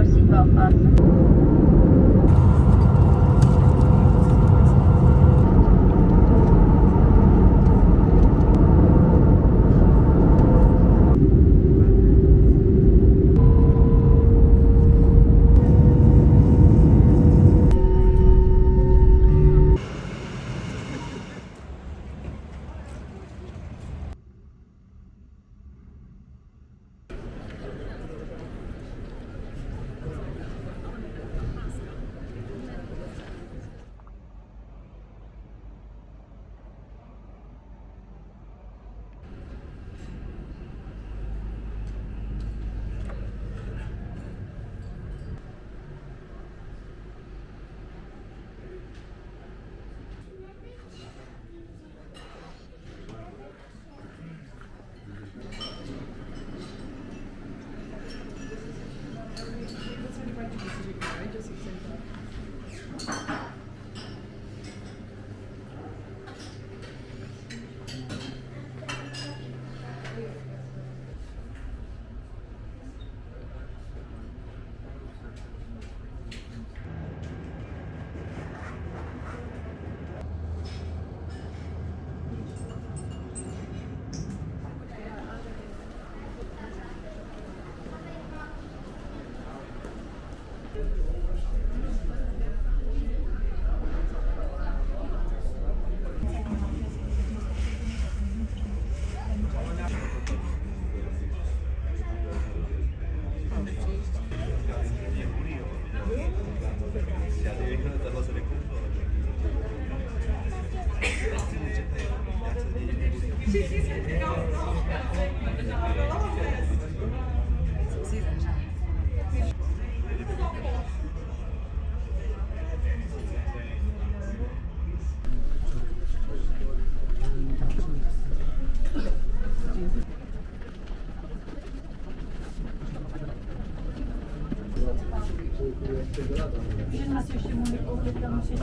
your seatbelt fastened.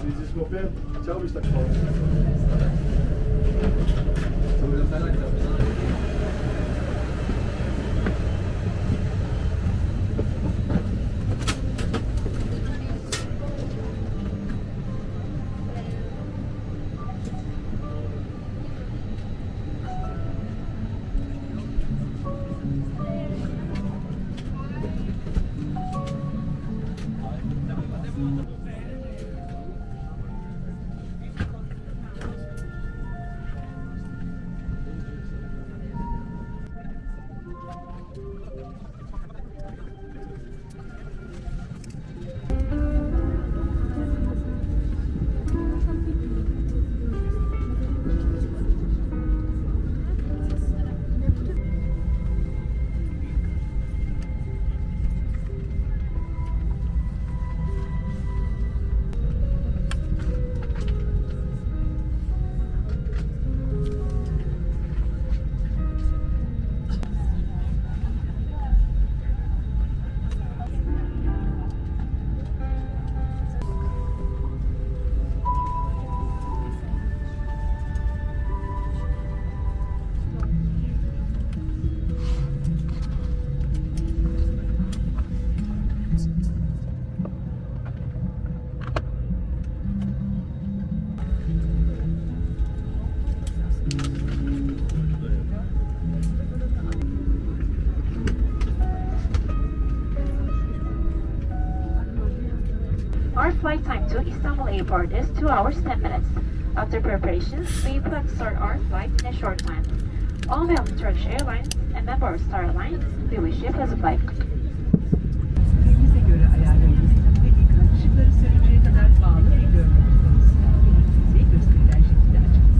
Widzisz, chłopie? Chciałbyś tak Our flight time to Istanbul Airport is 2 hours 10 minutes. After preparations, we plan to start our flight in a short time. On behalf of Turkish Airlines and member of Star Alliance, we wish you a pleasant flight. Denize göre ayarlayınız ve ikaz ışıkları sönünceye kadar bağlı ve görmek zorundasınız. Size gösterilen şekilde açınız.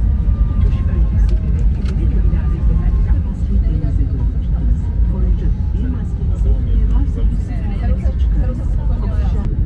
Uçuş öncesi ve kendine de ilave edilen maske denize doldurunuz. Koruyucu bir maskenizi ve varsa bir sütünü çıkarınız. Oksijen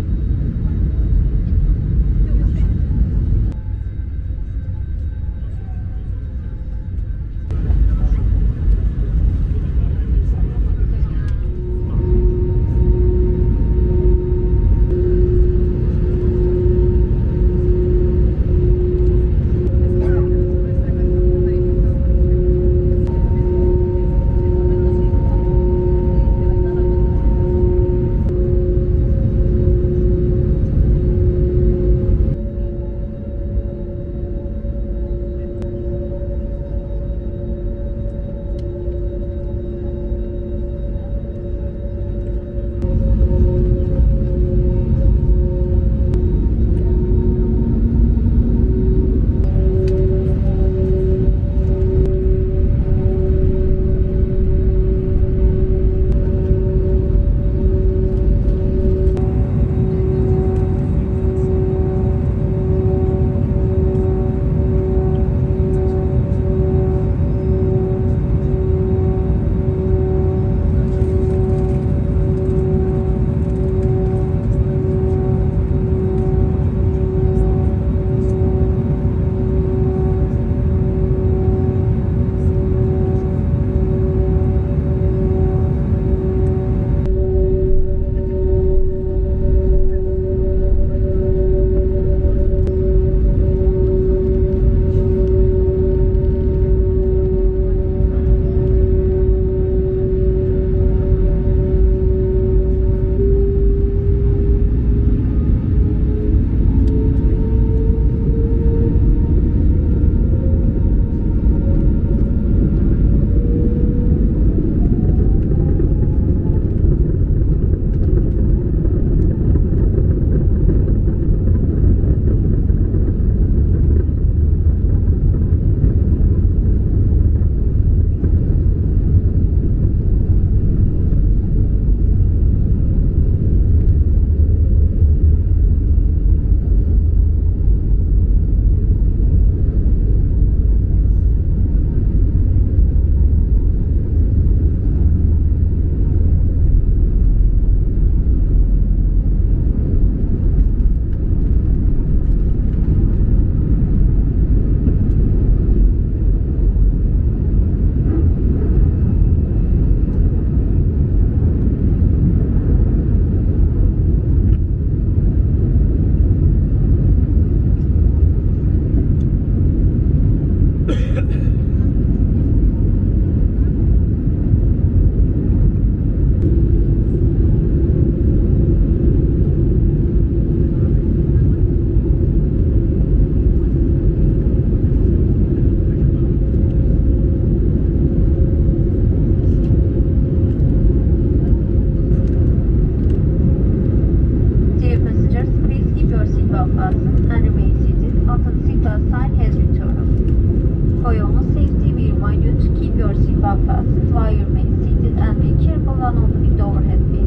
seatbelt fastened while you remain seated and be careful when opening the overhead bin.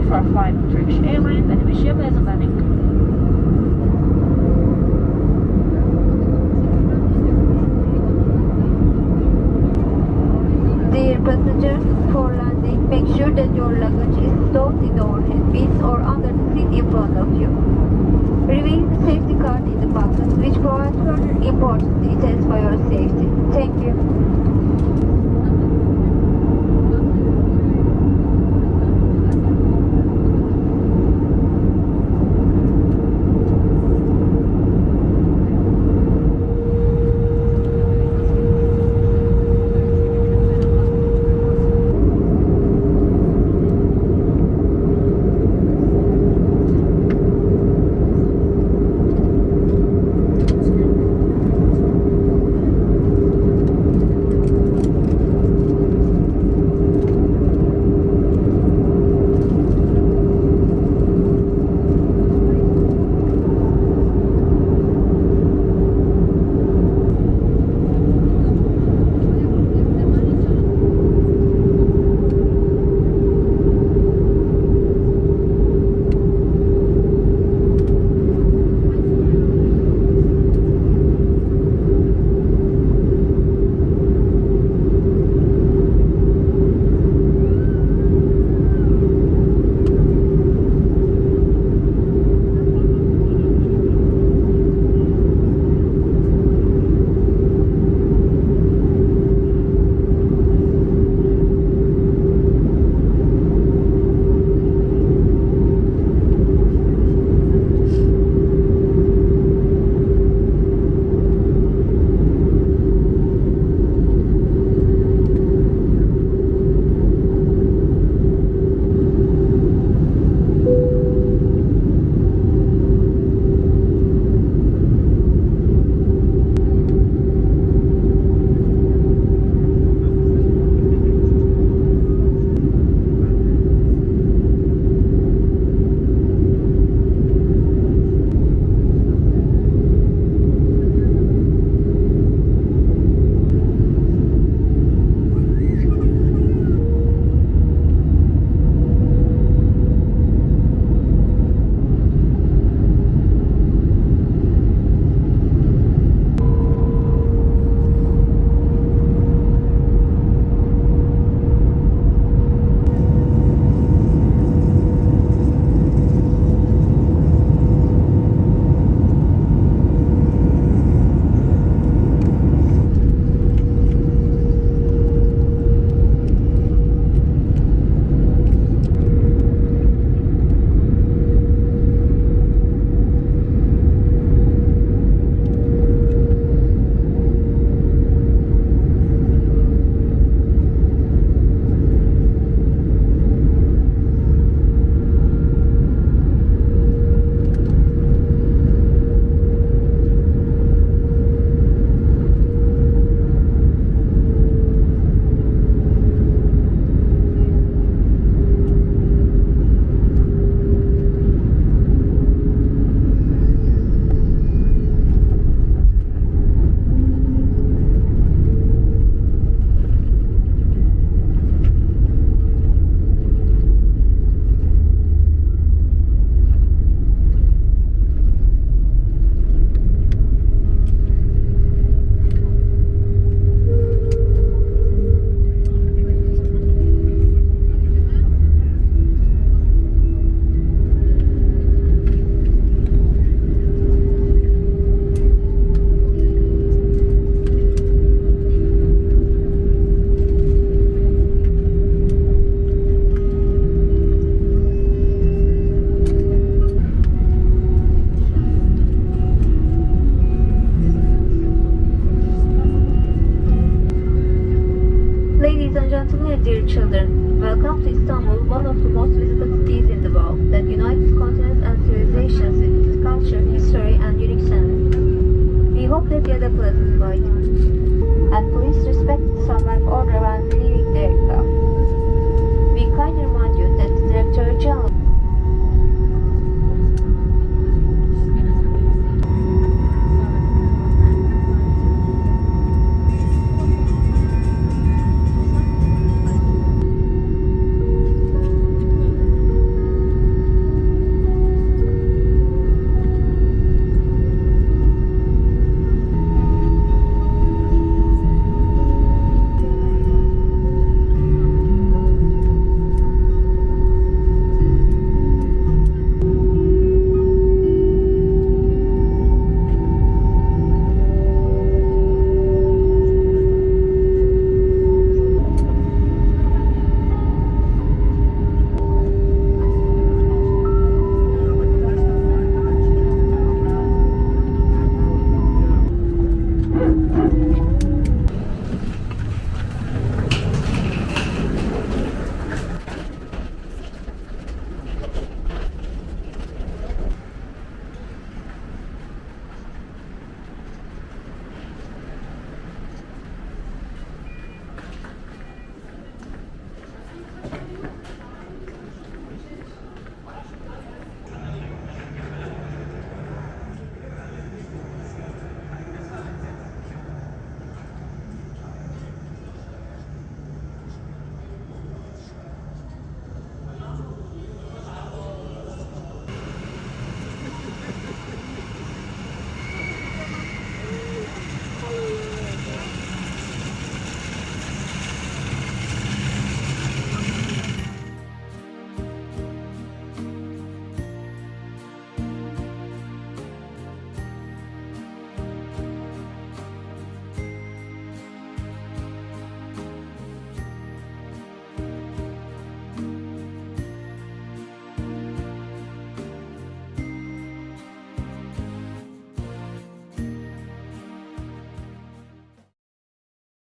for a flight with Turkish Airlines and wish you a pleasant landing. Dear passengers, for landing, make sure that your luggage is stowed in the overhead bins or under the seat in front of you. Reveal the safety card in the button, which provides further important details for your safety. Thank you. and gentlemen and dear children, welcome to Istanbul, one of the most visited cities in the world that unites continents and civilizations in its culture, history, and unique scenery. We hope that you had a pleasant flight. And please respect the sunlight order